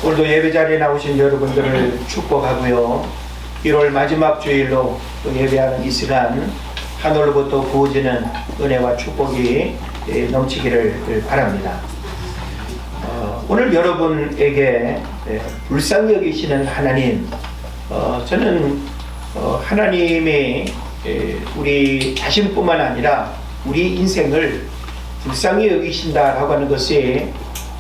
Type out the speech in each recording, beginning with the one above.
오늘도 예배 자리에 나오신 여러분들을 축복하고요. 1월 마지막 주일로 또 예배하는 이 시간 하늘로부터 부어지는 은혜와 축복이 넘치기를 바랍니다. 오늘 여러분에게 불쌍히 여기시는 하나님, 저는 하나님이 우리 자신뿐만 아니라 우리 인생을 불쌍히 여기신다라고 하는 것이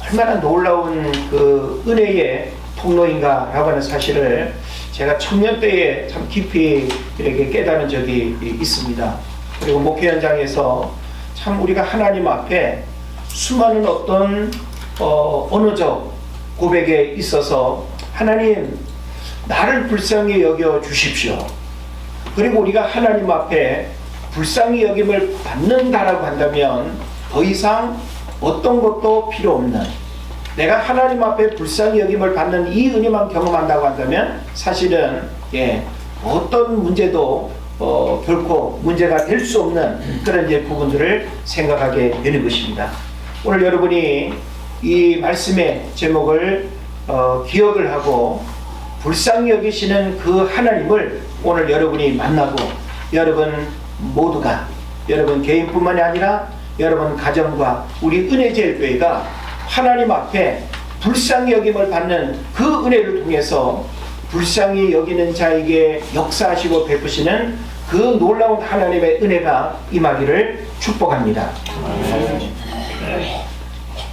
얼마나 놀라운 그 은혜의 통로인가라고 하는 사실을 제가 청년 때에 참 깊이 이렇게 깨달은 적이 있습니다. 그리고 목회 현장에서 참 우리가 하나님 앞에 수많은 어떤 언어적 고백에 있어서 하나님 나를 불쌍히 여겨 주십시오. 그리고 우리가 하나님 앞에 불쌍히 여김을 받는다라고 한다면 더 이상 어떤 것도 필요 없는, 내가 하나님 앞에 불쌍히 여김을 받는 이 은혜만 경험한다고 한다면 사실은 어떤 문제도 결코 문제가 될 수 없는 그런 부분들을 생각하게 되는 것입니다. 오늘 여러분이 이 말씀의 제목을 기억을 하고 불쌍히 여기시는 그 하나님을 오늘 여러분이 만나고, 여러분 모두가, 여러분 개인뿐만이 아니라 여러분 가정과 우리 은혜제일교회가 하나님 앞에 불쌍히 여김을 받는 그 은혜를 통해서 불쌍히 여기는 자에게 역사하시고 베푸시는 그 놀라운 하나님의 은혜가 임하기를 축복합니다.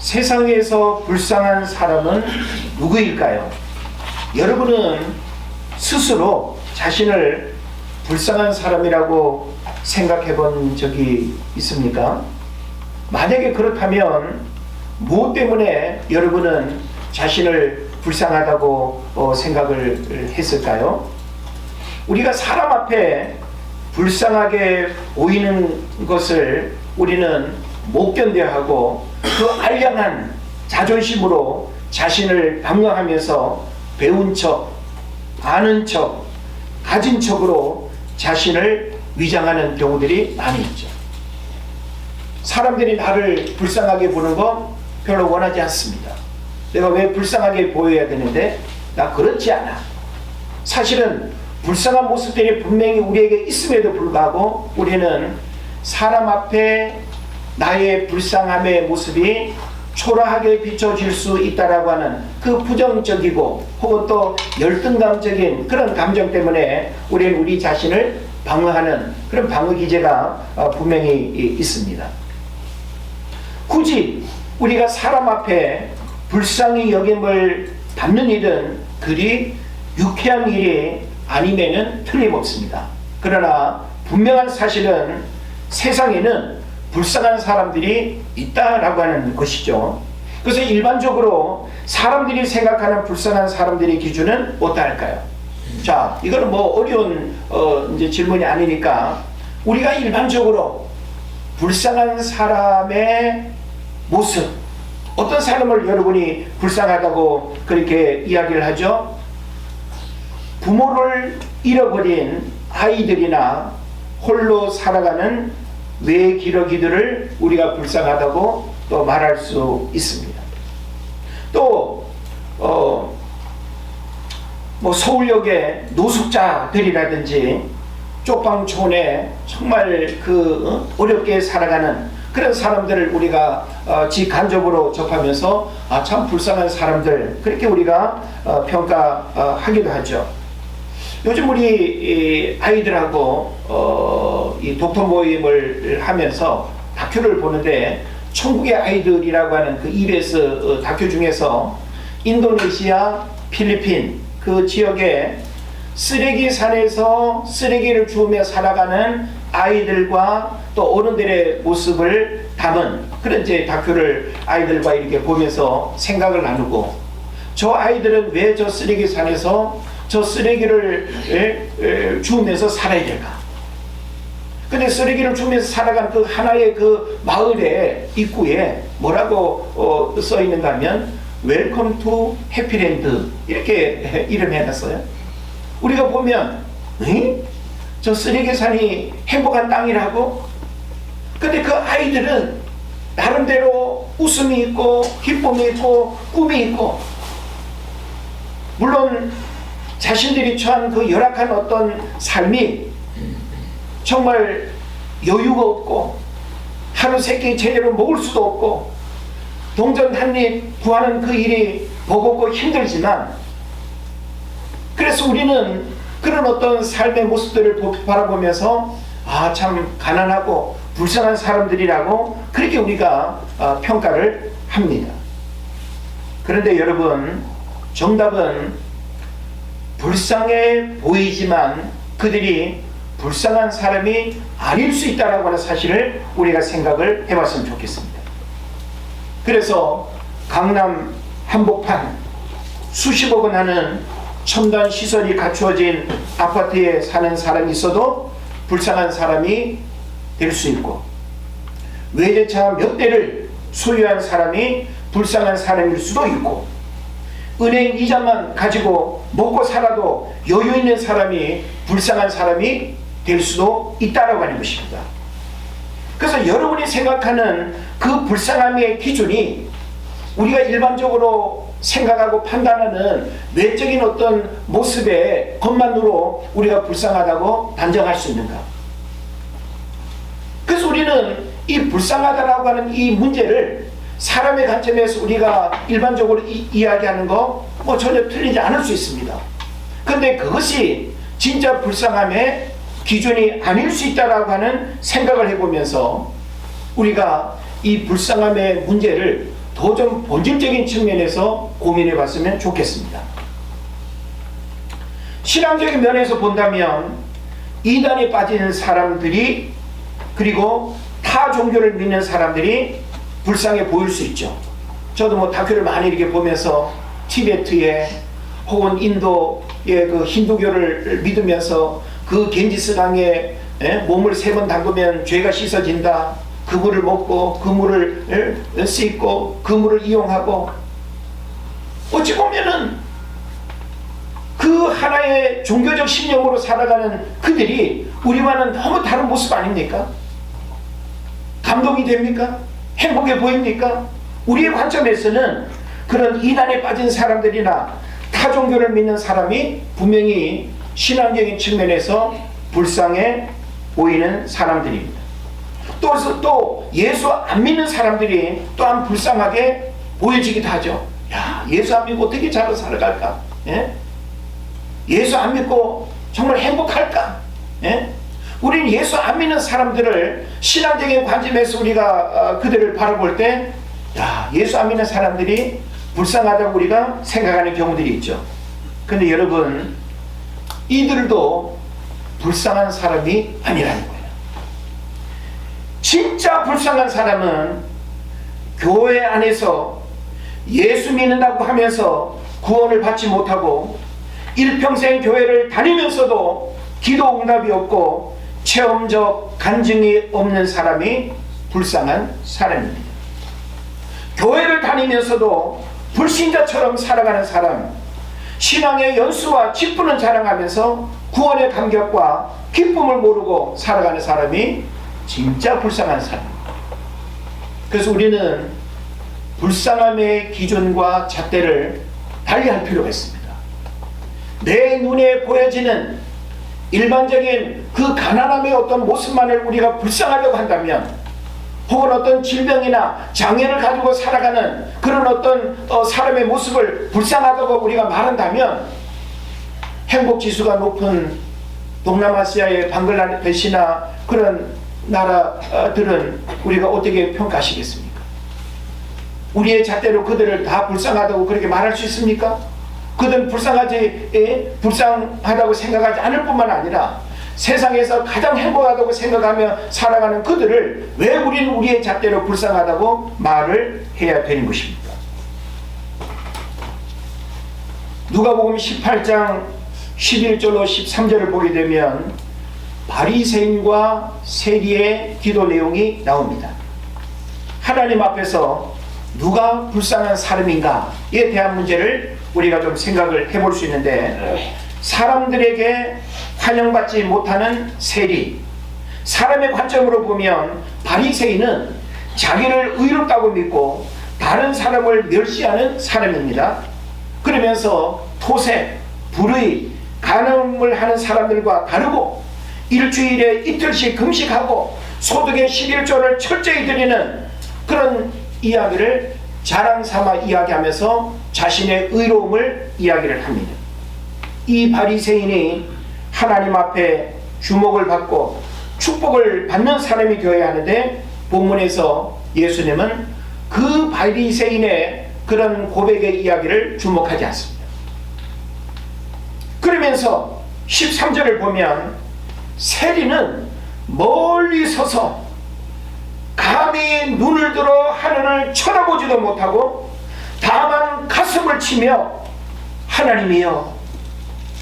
세상에서 불쌍한 사람은 누구일까요? 여러분은 스스로 자신을 불쌍한 사람이라고 생각해 본 적이 있습니까? 만약에 그렇다면 무엇 때문에 여러분은 자신을 불쌍하다고 생각을 했을까요? 우리가 사람 앞에 불쌍하게 보이는 것을 우리는 못 견뎌하고 그 알량한 자존심으로 자신을 방어하면서 배운 척, 아는 척, 가진 척으로 자신을 위장하는 경우들이 많이 있죠. 사람들이 나를 불쌍하게 보는 거 별로 원하지 않습니다. 내가 왜 불쌍하게 보여야 되는데? 나 그렇지 않아. 사실은 불쌍한 모습들이 분명히 우리에게 있음에도 불구하고 우리는 사람 앞에 나의 불쌍함의 모습이 초라하게 비춰질 수 있다라고 하는 그 부정적이고 혹은 또 열등감적인 그런 감정 때문에 우리는 우리 자신을 방어하는 그런 방어 기제가 분명히 있습니다. 굳이 우리가 사람 앞에 불쌍히 여김을 받는 일은 그리 유쾌한 일이 아니면은 틀림없습니다. 그러나 분명한 사실은 세상에는 불쌍한 사람들이 있다라고 하는 것이죠. 그래서 일반적으로 사람들이 생각하는 불쌍한 사람들의 기준은 어떠할까요? 자, 이거는 뭐 어려운 이제 질문이 아니니까 우리가 일반적으로 불쌍한 사람의 모습, 어떤 사람을 여러분이 불쌍하다고 그렇게 이야기를 하죠? 부모를 잃어버린 아이들이나 홀로 살아가는 외기러기들을 우리가 불쌍하다고 또 말할 수 있습니다. 또 뭐 서울역의 노숙자들이라든지 쪽방촌에 정말 어렵게 살아가는 그런 사람들을 우리가 직간접으로 접하면서 참 불쌍한 사람들, 그렇게 우리가 평가하기도 하죠. 요즘 우리 아이들하고 이 독서 모임을 하면서 다큐를 보는데 천국의 아이들이라고 하는 그 EBS 다큐 중에서 인도네시아, 필리핀 그 지역에 쓰레기산에서 쓰레기를 주우며 살아가는 아이들과 또 어른들의 모습을 담은 그런 다큐를 아이들과 이렇게 보면서 생각을 나누고, 저 아이들은 왜 저 쓰레기산에서 저 쓰레기를 주우면서 살아야 될까? 근데 쓰레기를 주우면서 살아가는 그 하나의 그 마을의 입구에 뭐라고 써 있는가 하면 웰컴 투 해피랜드 이렇게 이름해놨어요. 우리가 보면 저 쓰레기산이 행복한 땅이라고? 근데 그 아이들은 나름대로 웃음이 있고 기쁨이 있고 꿈이 있고 물론 자신들이 처한 그 열악한 어떤 삶이 정말 여유가 없고 하루 세끼 제대로 먹을 수도 없고 동전 한 입 구하는 그 일이 버겁고 힘들지만, 그래서 우리는 그런 어떤 삶의 모습들을 바라보면서 참 가난하고 불쌍한 사람들이라고 그렇게 우리가 평가를 합니다. 그런데 여러분, 정답은 불쌍해 보이지만 그들이 불쌍한 사람이 아닐 수 있다라고 하는 사실을 우리가 생각을 해봤으면 좋겠습니다. 그래서 강남 한복판 수십억 원 하는 첨단 시설이 갖추어진 아파트에 사는 사람이 있어도 불쌍한 사람이 될 수 있고, 외제차 몇 대를 소유한 사람이 불쌍한 사람일 수도 있고, 은행 이자만 가지고 먹고 살아도 여유 있는 사람이 불쌍한 사람이 될 수도 있다라고 하는 것입니다. 그래서 여러분이 생각하는 그 불쌍함의 기준이 우리가 일반적으로 생각하고 판단하는 외적인 어떤 모습의 것만으로 우리가 불쌍하다고 단정할 수 있는가? 그래서 우리는 이 불쌍하다라고 하는 이 문제를 사람의 관점에서 우리가 일반적으로 이야기하는 거 전혀 틀리지 않을 수 있습니다. 그런데 그것이 진짜 불쌍함의 기준이 아닐 수 있다라고 하는 생각을 해보면서 우리가 이 불쌍함의 문제를 더 좀 본질적인 측면에서 고민해 봤으면 좋겠습니다. 신앙적인 면에서 본다면 이단에 빠진 사람들이, 그리고 타 종교를 믿는 사람들이 불쌍해 보일 수 있죠. 저도 다큐를 많이 이렇게 보면서 티베트에 혹은 인도의 그 힌두교를 믿으면서 그 겐지스 강에 몸을 3번 담그면 죄가 씻어진다, 그 물을 먹고 그 물을 씻고 그 물을 이용하고, 어찌 보면은 그 하나의 종교적 신념으로 살아가는 그들이 우리와는 너무 다른 모습 아닙니까? 감동이 됩니까? 행복해 보입니까? 우리의 관점에서는 그런 이단에 빠진 사람들이나 타 종교를 믿는 사람이 분명히 신앙적인 측면에서 불쌍해 보이는 사람들입니다. 또 예수 안 믿는 사람들이 또한 불쌍하게 보여지기도 하죠. 야, 예수 안 믿고 어떻게 잘 살아갈까? 예수 안 믿고 정말 행복할까? 우리는 예수 안 믿는 사람들을 신앙적인 관점에서 우리가 그들을 바라볼 때, 야, 예수 안 믿는 사람들이 불쌍하다고 우리가 생각하는 경우들이 있죠. 그런데 여러분, 이들도 불쌍한 사람이 아니라는 거예요. 진짜 불쌍한 사람은 교회 안에서 예수 믿는다고 하면서 구원을 받지 못하고 일평생 교회를 다니면서도 기도 응답이 없고 체험적 간증이 없는 사람이 불쌍한 사람입니다. 교회를 다니면서도 불신자처럼 살아가는 사람, 신앙의 연수와 직분을 자랑하면서 구원의 감격과 기쁨을 모르고 살아가는 사람이 진짜 불쌍한 사람입니다. 그래서 우리는 불쌍함의 기준과 잣대를 달리할 필요가 있습니다. 내 눈에 보여지는 일반적인 그 가난함의 어떤 모습만을 우리가 불쌍하다고 한다면, 혹은 어떤 질병이나 장애를 가지고 살아가는 그런 어떤 사람의 모습을 불쌍하다고 우리가 말한다면, 행복지수가 높은 동남아시아의 방글라데시나 그런 나라들은 우리가 어떻게 평가하시겠습니까? 우리의 잣대로 그들을 다 불쌍하다고 그렇게 말할 수 있습니까? 그들은 불쌍하다고 생각하지 않을 뿐만 아니라 세상에서 가장 행복하다고 생각하며 살아가는 그들을 왜 우리는 우리의 잣대로 불쌍하다고 말을 해야 되는 것입니까? 누가복음 18장 11절로 13절을 보게 되면 바리새인과 세리의 기도 내용이 나옵니다. 하나님 앞에서 누가 불쌍한 사람인가에 대한 문제를 우리가 좀 생각을 해볼 수 있는데, 사람들에게 환영받지 못하는 세리, 사람의 관점으로 보면 바리새인은 자기를 의롭다고 믿고 다른 사람을 멸시하는 사람입니다. 그러면서 토색, 불의, 간음을 하는 사람들과 다르고 일주일에 이틀씩 금식하고 소득의 11조를 철저히 드리는 그런 이야기를 자랑 삼아 이야기하면서 자신의 의로움을 이야기를 합니다. 이 바리새인이 하나님 앞에 주목을 받고 축복을 받는 사람이 되어야 하는데 본문에서 예수님은 그 바리새인의 그런 고백의 이야기를 주목하지 않습니다. 그러면서 13절을 보면 세리는 멀리 서서 감히 눈을 들어 하늘을 쳐다보지도 못하고 다만 가슴을 치며 하나님이여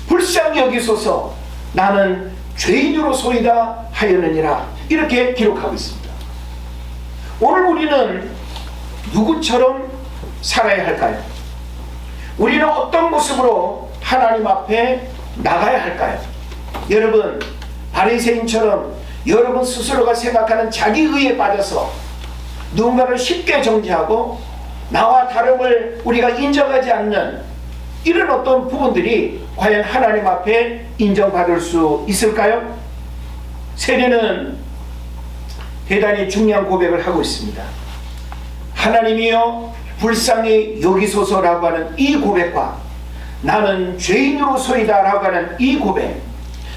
불쌍히 여기소서 나는 죄인으로소이다 하였느니라 이렇게 기록하고 있습니다. 오늘 우리는 누구처럼 살아야 할까요? 우리는 어떤 모습으로 하나님 앞에 나가야 할까요? 여러분 바리새인처럼 여러분 스스로가 생각하는 자기의에 빠져서 누군가를 쉽게 정죄하고 나와 다름을 우리가 인정하지 않는 이런 어떤 부분들이 과연 하나님 앞에 인정받을 수 있을까요? 세례는 대단히 중요한 고백을 하고 있습니다. 하나님이여 불쌍히 여기소서라고 하는 이 고백과 나는 죄인으로소이다 라고 하는 이 고백,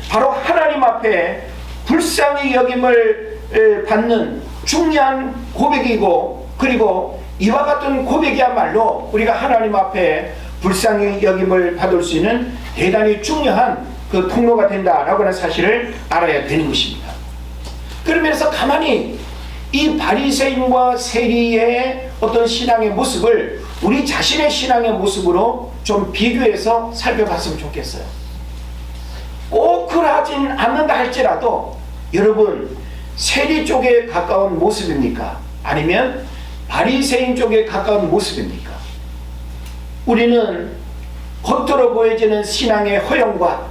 바로 하나님 앞에 불쌍히 여김을 받는 중요한 고백이고, 그리고 이와 같은 고백이야말로 우리가 하나님 앞에 불쌍히 여김을 받을 수 있는 대단히 중요한 그 통로가 된다라고 하는 사실을 알아야 되는 것입니다. 그러면서 가만히 이 바리새인과 세리의 어떤 신앙의 모습을 우리 자신의 신앙의 모습으로 좀 비교해서 살펴봤으면 좋겠어요. 꼭 그러진 않는다 할지라도 여러분 세리 쪽에 가까운 모습입니까? 아니면 바리새인 쪽에 가까운 모습입니까? 우리는 겉으로 보여지는 신앙의 허영과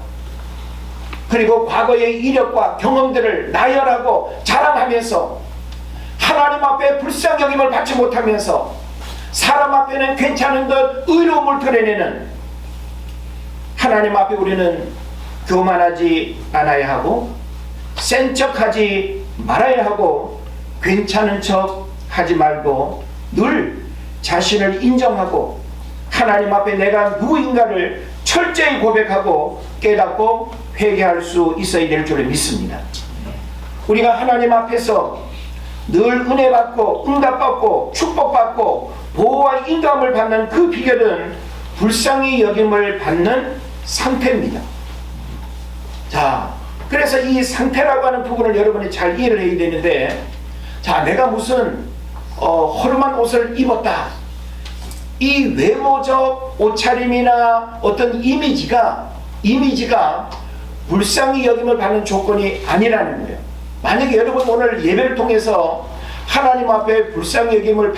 그리고 과거의 이력과 경험들을 나열하고 자랑하면서 하나님 앞에 불쌍히 여김을 받지 못하면서 사람 앞에는 괜찮은 듯 의로움을 드러내는 하나님 앞에 우리는 교만하지 않아야 하고 센 척하지 말아야 하고 괜찮은 척 하지 말고 늘 자신을 인정하고 하나님 앞에 내가 누구인가를 철저히 고백하고 깨닫고 회개할 수 있어야 될 줄 믿습니다. 우리가 하나님 앞에서 늘 은혜 받고 응답받고 축복받고 보호와 인도함을 받는 그 비결은 불쌍히 여김을 받는 상태입니다. 자, 그래서 이 상태라고 하는 부분을 여러분이 잘 이해를 해야 되는데, 자, 내가 무슨 허름한 옷을 입었다, 이 외모적 옷차림이나 어떤 이미지가 불쌍히 여김을 받는 조건이 아니라는 거예요. 만약에 여러분 오늘 예배를 통해서 하나님 앞에 불쌍히 여김을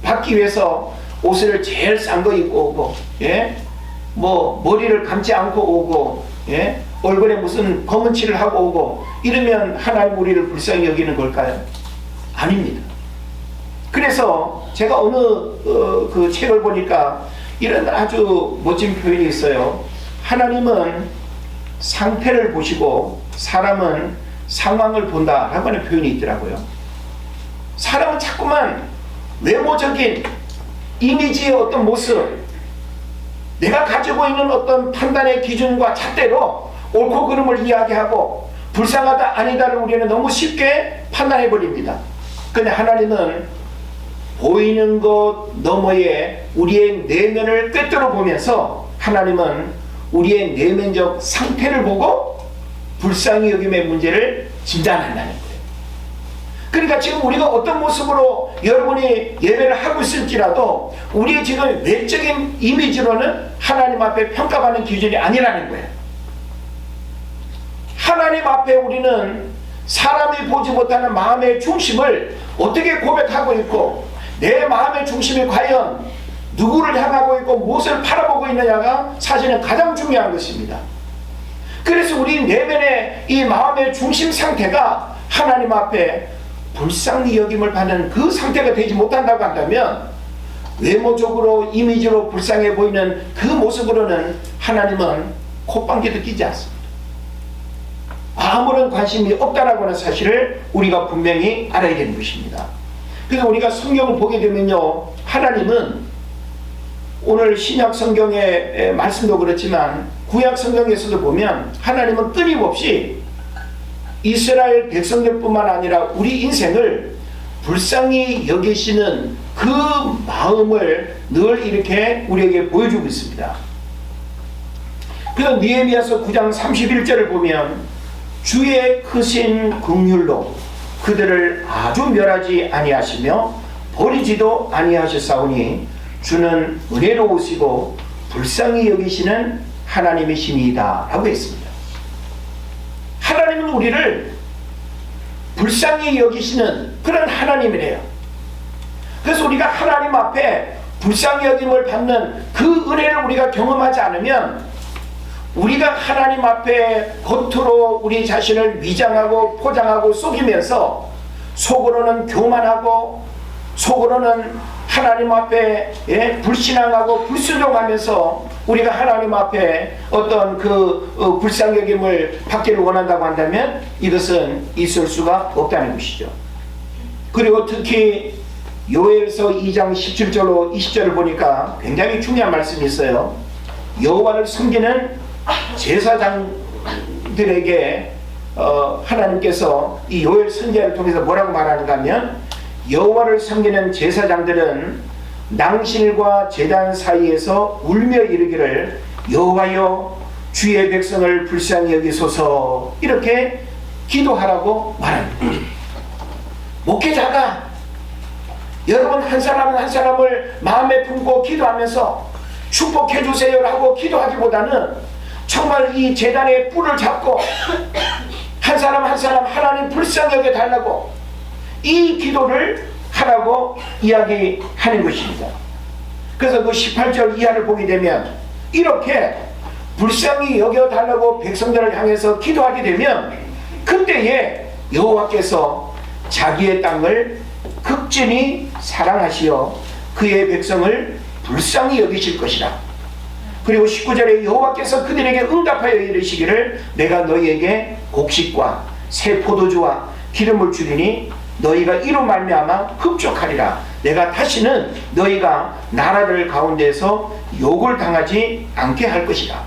받기 위해서 옷을 제일 싼 거 입고 오고, 예? 뭐 머리를 감지 않고 오고, 예? 얼굴에 무슨 검은 칠을 하고 오고 이러면 하나님 우리를 불쌍히 여기는 걸까요? 아닙니다. 그래서 제가 어느 그 책을 보니까 이런 아주 멋진 표현이 있어요. 하나님은 상태를 보시고 사람은 상황을 본다라고 하는 표현이 있더라고요. 사람은 자꾸만 외모적인 이미지의 어떤 모습, 내가 가지고 있는 어떤 판단의 기준과 잣대로 옳고 그름을 이야기하고 불쌍하다 아니다를 우리는 너무 쉽게 판단해 버립니다. 근데 하나님은 보이는 것 너머에 우리의 내면을 꿰뚫어 보면서 하나님은 우리의 내면적 상태를 보고 불쌍히 여김의 문제를 진단한다는 거예요. 그러니까 지금 우리가 어떤 모습으로 여러분이 예배를 하고 있을지라도 우리의 지금 외적인 이미지로는 하나님 앞에 평가받는 기준이 아니라는 거예요. 하나님 앞에 우리는 사람이 보지 못하는 마음의 중심을 어떻게 고백하고 있고 내 마음의 중심이 과연 누구를 향하고 있고 무엇을 바라보고 있느냐가 사실은 가장 중요한 것입니다. 그래서 우리 내면의 이 마음의 중심 상태가 하나님 앞에 불쌍히 여김을 받는 그 상태가 되지 못한다고 한다면 외모적으로 이미지로 불쌍해 보이는 그 모습으로는 하나님은 콧방귀도 끼지 않습니다. 아무런 관심이 없다라고 하는 사실을 우리가 분명히 알아야 되는 것입니다. 그래서 우리가 성경을 보게 되면요, 하나님은 오늘 신약 성경의 말씀도 그렇지만 구약 성경에서도 보면 하나님은 끊임없이 이스라엘 백성들뿐만 아니라 우리 인생을 불쌍히 여기시는 그 마음을 늘 이렇게 우리에게 보여주고 있습니다. 그래서 느헤미야서 9장 31절을 보면 주의 크신 긍휼로 그들을 아주 멸하지 아니하시며 버리지도 아니하셨사오니 주는 은혜로우시고 불쌍히 여기시는 하나님이시니이다 라고 했습니다. 하나님은 우리를 불쌍히 여기시는 그런 하나님이래요. 그래서 우리가 하나님 앞에 불쌍히 여김을 받는 그 은혜를 우리가 경험하지 않으면 우리가 하나님 앞에 겉으로 우리 자신을 위장하고 포장하고 속이면서 속으로는 교만하고 속으로는 하나님 앞에 불신앙하고 불순종하면서 우리가 하나님 앞에 어떤 그 불쌍히 여김을 받기를 원한다고 한다면 이것은 있을 수가 없다는 것이죠. 그리고 특히 요엘서 2장 17절로 20절을 보니까 굉장히 중요한 말씀이 있어요. 여호와를 섬기는 제사장들에게 하나님께서 이 요엘 선지자를 통해서 뭐라고 말하는가 하면 여호와를 섬기는 제사장들은 낭실과 제단 사이에서 울며 이르기를 여호와여 주의 백성을 불쌍히 여기소서 이렇게 기도하라고 말합니다. 목회자가 여러분 한 사람 한 사람을 마음에 품고 기도하면서 축복해 주세요라고 기도하기보다는 정말 이 제단의 뿔을 잡고 한 사람 한 사람 하나님 불쌍히 여겨 달라고 이 기도를 하라고 이야기하는 것입니다. 그래서 그 18절 이하를 보게 되면 이렇게 불쌍히 여겨 달라고 백성들을 향해서 기도하게 되면 그때에 여호와께서 자기의 땅을 극진히 사랑하시어 그의 백성을 불쌍히 여기실 것이라. 그리고 19절에 여호와께서 그들에게 응답하여 이르시기를 내가 너희에게 곡식과 새 포도주와 기름을 주리니 너희가 이로 말미암아 흡족하리라. 내가 다시는 너희가 나라들 가운데서 욕을 당하지 않게 할 것이라.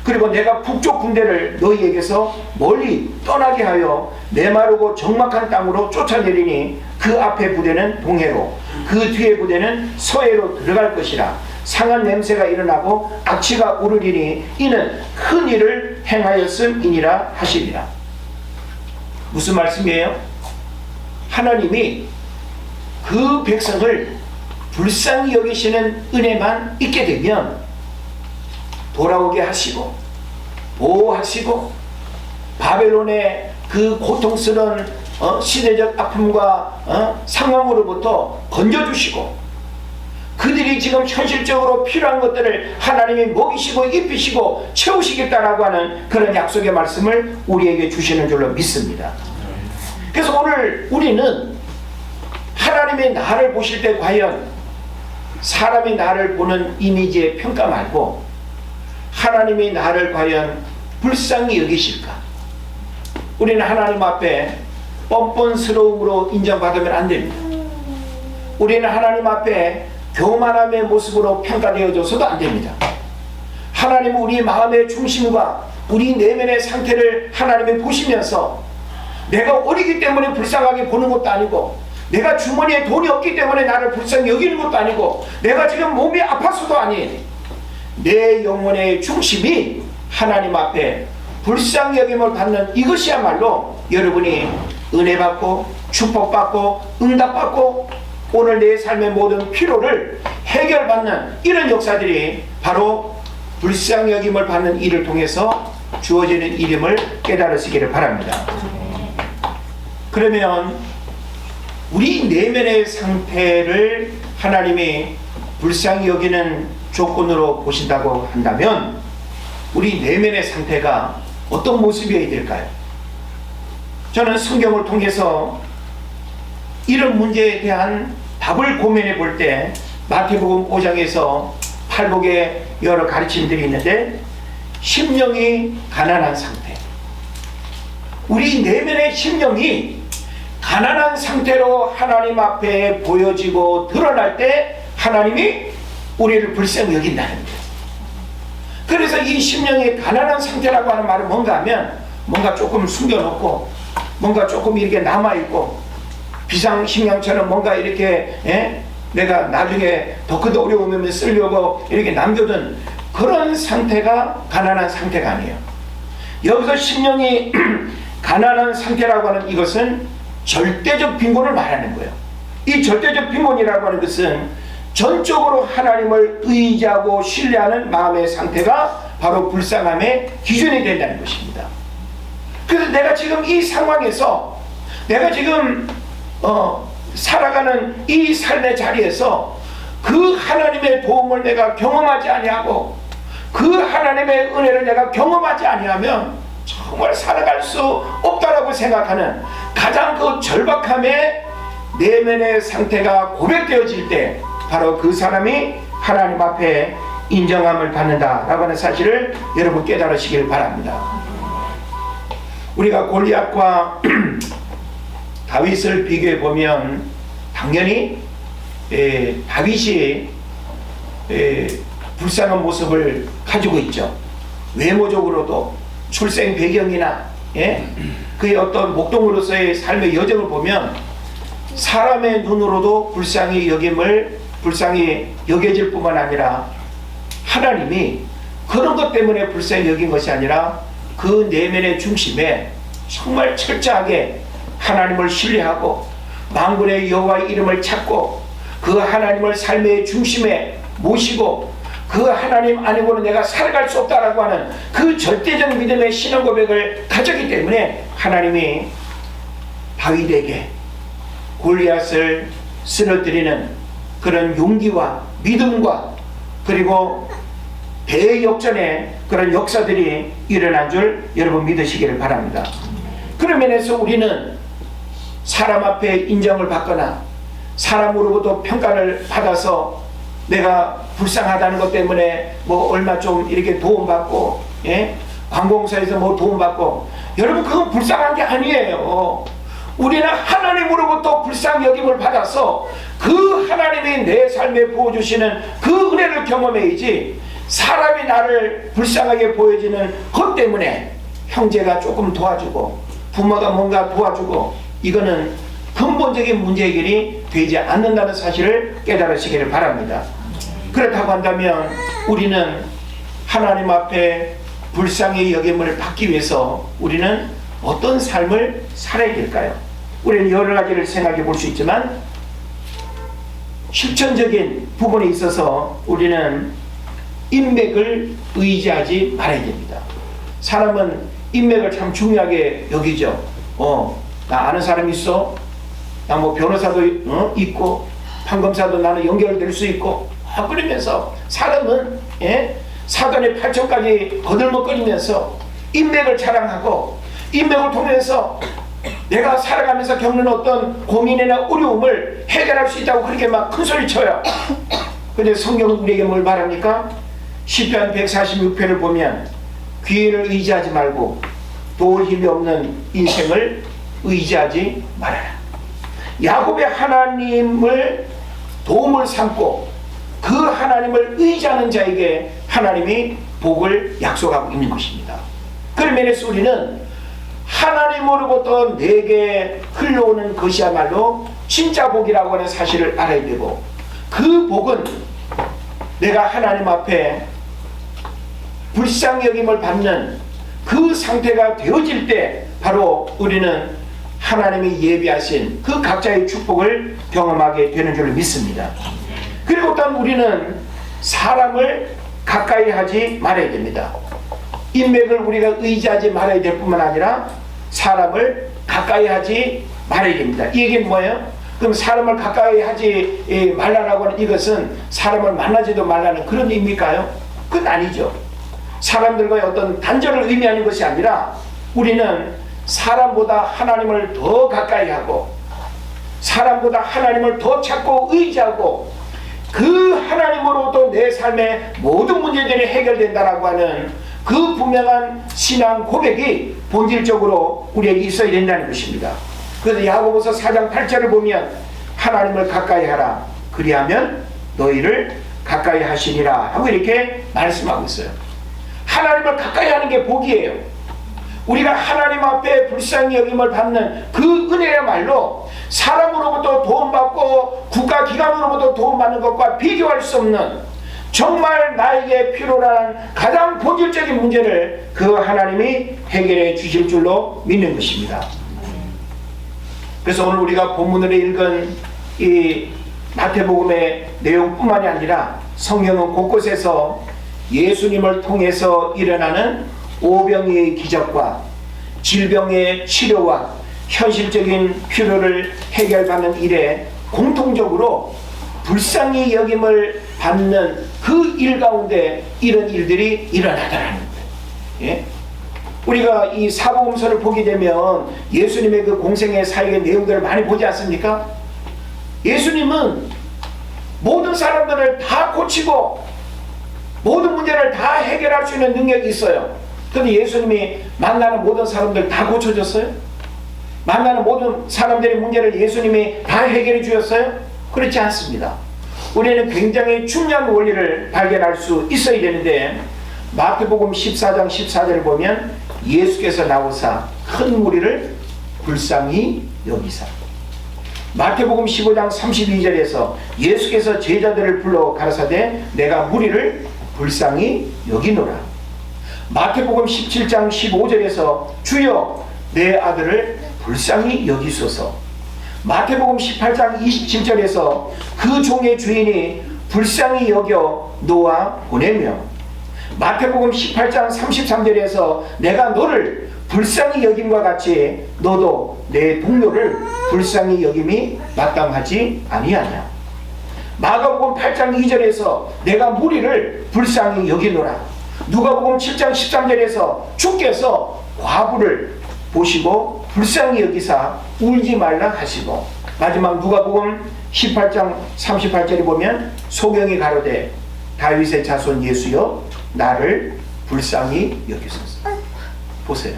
그리고 내가 북쪽 군대를 너희에게서 멀리 떠나게 하여 메마르고 적막한 땅으로 쫓아내리니 그 앞에 부대는 동해로 그 뒤에 부대는 서해로 들어갈 것이라. 상한 냄새가 일어나고 악취가 오르리니 이는 큰 일을 행하였음이니라 하시리라. 무슨 말씀이에요? 하나님이 그 백성을 불쌍히 여기시는 은혜만 있게 되면 돌아오게 하시고 보호하시고 바벨론의 그 고통스러운 시대적 아픔과 상황으로부터 건져주시고 그들이 지금 현실적으로 필요한 것들을 하나님이 먹이시고 입히시고 채우시겠다라고 하는 그런 약속의 말씀을 우리에게 주시는 줄로 믿습니다. 그래서 오늘 우리는 하나님이 나를 보실 때 과연 사람이 나를 보는 이미지의 평가 말고 하나님이 나를 과연 불쌍히 여기실까? 우리는 하나님 앞에 뻔뻔스러움으로 인정받으면 안 됩니다. 우리는 하나님 앞에 교만함의 모습으로 평가되어져서도 안 됩니다. 하나님은 우리 마음의 중심과 우리 내면의 상태를 하나님이 보시면서 내가 어리기 때문에 불쌍하게 보는 것도 아니고 내가 주머니에 돈이 없기 때문에 나를 불쌍히 여기는 것도 아니고 내가 지금 몸이 아파서도 아닌 내 영혼의 중심이 하나님 앞에 불쌍히 여김을 받는 이것이야말로 여러분이 은혜받고 축복받고 응답받고 오늘 내 삶의 모든 필요를 해결받는 이런 역사들이 바로 불쌍히 여김을 받는 일을 통해서 주어지는 일임을 깨달으시기를 바랍니다. 그러면 우리 내면의 상태를 하나님이 불쌍히 여기는 조건으로 보신다고 한다면 우리 내면의 상태가 어떤 모습이어야 될까요? 저는 성경을 통해서 이런 문제에 대한 답을 고민해 볼 때 마태복음 5장에서 팔복의 여러 가르침들이 있는데, 심령이 가난한 상태, 우리 내면의 심령이 가난한 상태로 하나님 앞에 보여지고 드러날 때 하나님이 우리를 불쌍히 여긴다는 거예요. 그래서 이 심령이 가난한 상태라고 하는 말은 뭔가 하면, 뭔가 조금 숨겨놓고 뭔가 조금 이렇게 남아있고 비상식량처럼 뭔가 이렇게 내가 나중에 더 큰 어려움이 오면 쓰려고 이렇게 남겨둔 그런 상태가 가난한 상태가 아니에요. 여기서 심령이 가난한 상태라고 하는 이것은 절대적 빈곤을 말하는 거예요. 이 절대적 빈곤이라고 하는 것은 전적으로 하나님을 의지하고 신뢰하는 마음의 상태가 바로 불쌍함의 기준이 된다는 것입니다. 그래서 내가 지금 이 상황에서, 내가 지금 살아가는 이 삶의 자리에서 그 하나님의 도움을 내가 경험하지 아니하고 그 하나님의 은혜를 내가 경험하지 아니하면 정말 살아갈 수 없다라고 생각하는 가장 그 절박함의 내면의 상태가 고백되어질 때 바로 그 사람이 하나님 앞에 인정함을 받는다라고 하는 사실을 여러분 깨달으시길 바랍니다. 우리가 골리앗과 다윗을 비교해 보면 당연히 다윗이 불쌍한 모습을 가지고 있죠. 외모적으로도 출생 배경이나 그의 어떤 목동으로서의 삶의 여정을 보면 사람의 눈으로도 불쌍히 여겨질 뿐만 아니라 하나님이 그런 것 때문에 불쌍히 여긴 것이 아니라 그 내면의 중심에 정말 철저하게 하나님을 신뢰하고 만군의 여호와의 이름을 찾고 그 하나님을 삶의 중심에 모시고 그 하나님 아니고는 내가 살아갈 수 없다라고 하는 그 절대적 믿음의 신앙 고백을 가졌기 때문에 하나님이 다윗에게 골리앗을 쓰러뜨리는 그런 용기와 믿음과 그리고 대역전의 그런 역사들이 일어난 줄 여러분 믿으시기를 바랍니다. 그런 면에서 우리는 사람 앞에 인정을 받거나 사람으로부터 평가를 받아서 내가 불쌍하다는 것 때문에 뭐 얼마 좀 이렇게 도움받고 관공서에서 뭐 도움받고, 여러분 그건 불쌍한 게 아니에요. 우리는 하나님으로부터 불쌍 여김을 받아서 그 하나님이 내 삶에 부어주시는 그 은혜를 경험해야지, 사람이 나를 불쌍하게 보여지는 것 때문에 형제가 조금 도와주고 부모가 뭔가 도와주고 이거는 근본적인 문제 해결이 되지 않는다는 사실을 깨달으시기를 바랍니다. 그렇다고 한다면 우리는 하나님 앞에 불쌍히 여김을 받기 위해서 우리는 어떤 삶을 살아야 될까요? 우리는 여러 가지를 생각해 볼 수 있지만 실천적인 부분에 있어서 우리는 인맥을 의지하지 말아야 됩니다. 사람은 인맥을 참 중요하게 여기죠. 나 아는 사람 있어. 나 뭐 변호사도 있고 판검사도 나는 연결될 수 있고 그러면서 사람은 사단의 팔척까지 거들먹거리면서 인맥을 자랑하고 인맥을 통해서 내가 살아가면서 겪는 어떤 고민이나 어려움을 해결할 수 있다고 그렇게 막 큰소리 쳐요. 근데 성경은 우리에게 뭘 말합니까? 시편 146편을 보면 귀인을 의지하지 말고 도울 힘이 없는 인생을 의지하지 말아라. 야곱의 하나님을 도움을 삼고 그 하나님을 의지하는 자에게 하나님이 복을 약속하고 있는 것입니다. 그런 면에서 우리는 하나님으로부터 내게 흘러오는 것이야말로 진짜 복이라고 하는 사실을 알아야 되고, 그 복은 내가 하나님 앞에 불쌍히 여김을 받는 그 상태가 되어질 때 바로 우리는 하나님이 예비하신 그 각자의 축복을 경험하게 되는 줄 믿습니다. 그리고 또한 우리는 사람을 가까이 하지 말아야 됩니다. 인맥을 우리가 의지하지 말아야 될 뿐만 아니라 사람을 가까이 하지 말아야 됩니다. 이 얘기는 뭐예요? 그럼 사람을 가까이 하지 말라라고 하는 이것은 사람을 만나지도 말라는 그런 의미일까요? 그건 아니죠. 사람들과의 어떤 단절을 의미하는 것이 아니라 우리는 사람보다 하나님을 더 가까이 하고 사람보다 하나님을 더 찾고 의지하고 그 하나님으로부터 내 삶의 모든 문제들이 해결된다라고 하는 그 분명한 신앙 고백이 본질적으로 우리에게 있어야 된다는 것입니다. 그래서 야고보서 4장 8절을 보면 하나님을 가까이 하라 그리하면 너희를 가까이 하시리라 하고 이렇게 말씀하고 있어요. 하나님을 가까이 하는 게 복이에요. 우리가 하나님 앞에 불쌍히 여김을 받는 그 은혜야말로 사람으로부터 도움받고 국가기관으로부터 도움받는 것과 비교할 수 없는 정말 나에게 필요로 하는 가장 본질적인 문제를 그 하나님이 해결해 주실 줄로 믿는 것입니다. 그래서 오늘 우리가 본문으로 읽은 이 마태복음의 내용뿐만이 아니라 성경은 곳곳에서 예수님을 통해서 일어나는 오병이의 기적과 질병의 치료와 현실적인 필요를 해결받는 일에 공통적으로 불쌍히 여김을 받는 그 일 가운데 이런 일들이 일어나더라는 거예요. 예? 우리가 이 사복음서를 보게 되면 예수님의 그 공생의 사역의 내용들을 많이 보지 않습니까? 예수님은 모든 사람들을 다 고치고 모든 문제를 다 해결할 수 있는 능력이 있어요. 그런데 예수님이 만나는 모든 사람들 다 고쳐줬어요? 만나는 모든 사람들의 문제를 예수님이 다 해결해 주셨어요? 그렇지 않습니다. 우리는 굉장히 중요한 원리를 발견할 수 있어야 되는데 마태복음 14장 14절을 보면 예수께서 나오사 큰 무리를 불쌍히 여기사, 마태복음 15장 32절에서 예수께서 제자들을 불러 가라사대 내가 무리를 불쌍히 여기노라, 마태복음 17장 15절에서 주여 내 아들을 불쌍히 여기소서, 마태복음 18장 27절에서 그 종의 주인이 불쌍히 여겨 놓아 보내며, 마태복음 18장 33절에서 내가 너를 불쌍히 여김과 같이 너도 내 동료를 불쌍히 여김이 마땅하지 아니하냐, 마가복음 8장 2절에서 내가 무리를 불쌍히 여기노라, 누가복음 7장 13절에서 주께서 과부를 보시고 불쌍히 여기사 울지 말라 하시고, 마지막 누가복음 18장 38절에 보면 소경이 가로되 다윗의 자손 예수여 나를 불쌍히 여기소서. 보세요.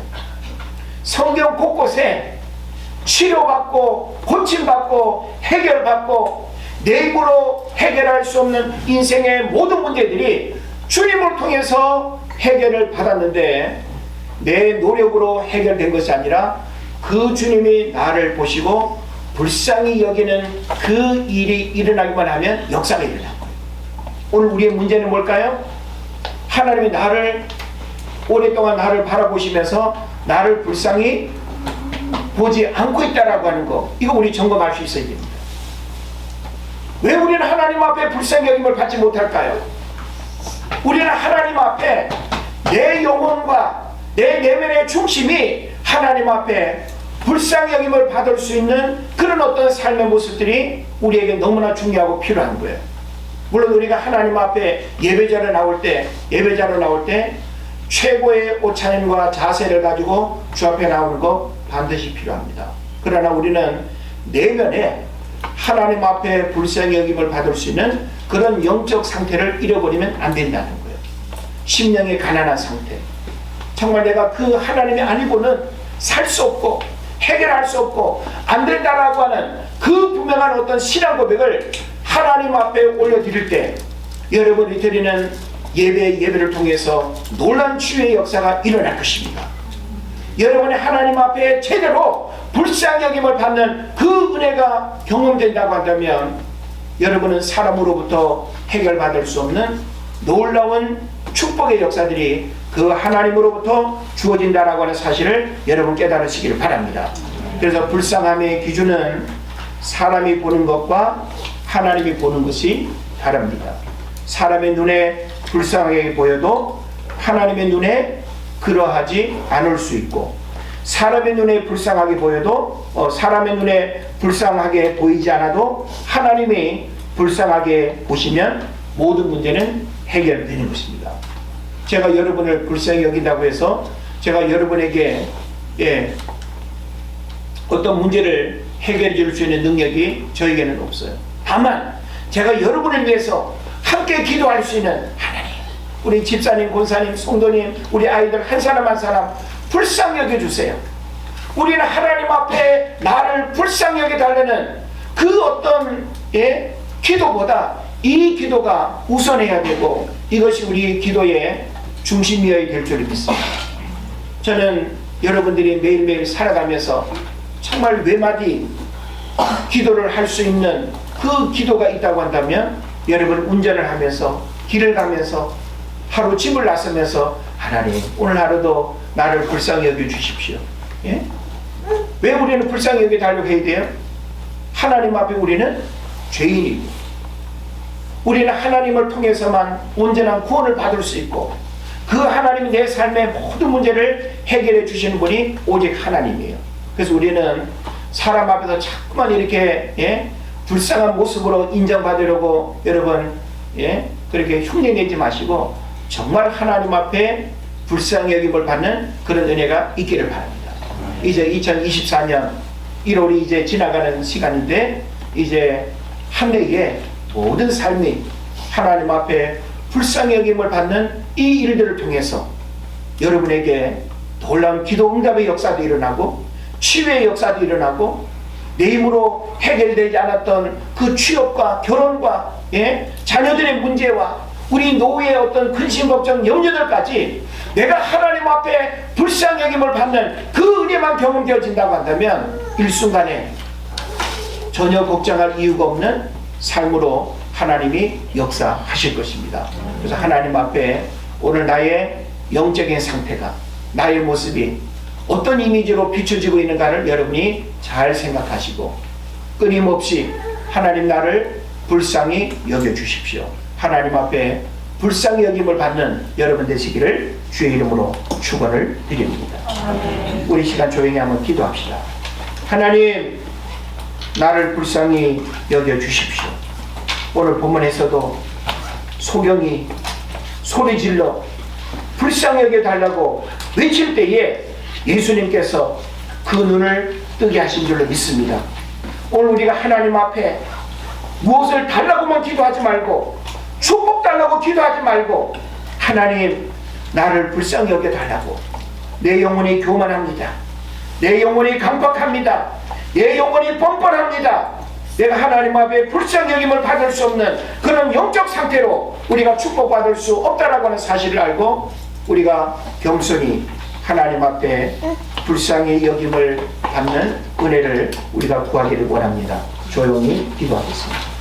성경 곳곳에 치료받고 고침받고 해결받고 내 힘으로 해결할 수 없는 인생의 모든 문제들이 주님을 통해서 해결을 받았는데 내 노력으로 해결된 것이 아니라 그 주님이 나를 보시고 불쌍히 여기는 그 일이 일어나기만 하면 역사가 일어나고, 오늘 우리의 문제는 뭘까요? 하나님이 나를 오랫동안 나를 바라보시면서 나를 불쌍히 보지 않고 있다라고 하는 거, 이거 우리 점검할 수 있어야 됩니다. 왜 우리는 하나님 앞에 불쌍히 여김을 받지 못할까요? 우리는 하나님 앞에 내 영혼과 내 내면의 중심이 하나님 앞에 불쌍히 여김을 받을 수 있는 그런 어떤 삶의 모습들이 우리에게 너무나 중요하고 필요한 거예요. 물론 우리가 하나님 앞에 예배자로 나올 때 최고의 옷차림과 자세를 가지고 주 앞에 나오는 거 반드시 필요합니다. 그러나 우리는 내면에 하나님 앞에 불쌍히 여김을 받을 수 있는 그런 영적 상태를 잃어버리면 안 된다는 거예요. 심령의 가난한 상태, 정말 내가 그 하나님이 아니고는 살 수 없고 해결할 수 없고 안 된다라고 하는 그 분명한 어떤 신앙 고백을 하나님 앞에 올려드릴 때 여러분이 드리는 예배를 통해서 놀라운 치유의 역사가 일어날 것입니다. 여러분이 하나님 앞에 제대로 불쌍히 여김을 받는 그 은혜가 경험된다고 한다면 여러분은 사람으로부터 해결받을 수 없는 놀라운 축복의 역사들이 그 하나님으로부터 주어진다라고 하는 사실을 여러분 깨달으시기를 바랍니다. 그래서 불쌍함의 기준은 사람이 보는 것과 하나님이 보는 것이 다릅니다. 사람의 눈에 불쌍하게 보여도 하나님의 눈에 그러하지 않을 수 있고, 사람의 눈에 불쌍하게 보여도 사람의 눈에 불쌍하게 보이지 않아도 하나님이 불쌍하게 보시면 모든 문제는 해결되는 것입니다. 제가 여러분을 불쌍히 여긴다고 해서 제가 여러분에게 어떤 문제를 해결해 줄 수 있는 능력이 저에게는 없어요. 다만 제가 여러분을 위해서 함께 기도할 수 있는 하나님, 우리 집사님, 권사님, 성도님, 우리 아이들 한 사람 한 사람 불쌍히 여겨주세요. 우리는 하나님 앞에 나를 불쌍히 여겨달라는 그 어떤 기도보다 이 기도가 우선해야 되고, 이것이 우리 기도의 중심이어야 될 줄 믿습니다. 저는 여러분들이 매일매일 살아가면서 정말 외마디 기도를 할 수 있는 그 기도가 있다고 한다면, 여러분 운전을 하면서 길을 가면서 하루 짐을 나서면서 하나님 오늘 하루도 나를 불쌍히 여겨 주십시오. 예? 왜 우리는 불쌍히 여겨 달라고 해야 돼요? 하나님 앞에 우리는 죄인이고, 우리는 하나님을 통해서만 온전한 구원을 받을 수 있고, 그 하나님이 내 삶의 모든 문제를 해결해 주시는 분이 오직 하나님이에요. 그래서 우리는 사람 앞에서 자꾸만 이렇게 불쌍한 모습으로 인정받으려고 여러분 그렇게 흉내내지 마시고, 정말 하나님 앞에 불쌍히 여김을 받는 그런 은혜가 있기를 바랍니다. 이제 2024년 1월이 이제 지나가는 시간인데, 이제 한 해의 모든 삶이 하나님 앞에 불쌍히 여김을 받는 이 일들을 통해서 여러분에게 놀라운 기도 응답의 역사도 일어나고, 치유의 역사도 일어나고, 내 힘으로 해결되지 않았던 그 취업과 결혼과 자녀들의 문제와 우리 노후의 어떤 근심, 걱정, 염려들까지 내가 하나님 앞에 불쌍히 여김을 받는 그 은혜만 경험되어진다고 한다면, 일순간에 전혀 걱정할 이유가 없는 삶으로 하나님이 역사하실 것입니다. 그래서 하나님 앞에 오늘 나의 영적인 상태가, 나의 모습이 어떤 이미지로 비춰지고 있는가를 여러분이 잘 생각하시고, 끊임없이 하나님 나를 불쌍히 여겨주십시오. 하나님 앞에 불쌍히 여김을 받는 여러분 되시기를 주의 이름으로 축원을 드립니다. 우리 시간 조용히 한번 기도합시다. 하나님, 나를 불쌍히 여겨주십시오. 오늘 본문에서도 소경이 소리질러 불쌍히 여겨달라고 외칠 때에 예수님께서 그 눈을 뜨게 하신 줄로 믿습니다. 오늘 우리가 하나님 앞에 무엇을 달라고만 기도하지 말고, 축복 달라고 기도하지 말고, 하나님 나를 불쌍히 여겨달라고, 내 영혼이 교만합니다, 내 영혼이 강박합니다, 내 영혼이 뻔뻔합니다, 내가 하나님 앞에 불쌍히 여김을 받을 수 없는 그런 영적 상태로 우리가 축복받을 수 없다라고 하는 사실을 알고, 우리가 겸손히 하나님 앞에 불쌍히 여김을 받는 은혜를 우리가 구하기를 원합니다. 조용히 기도하겠습니다.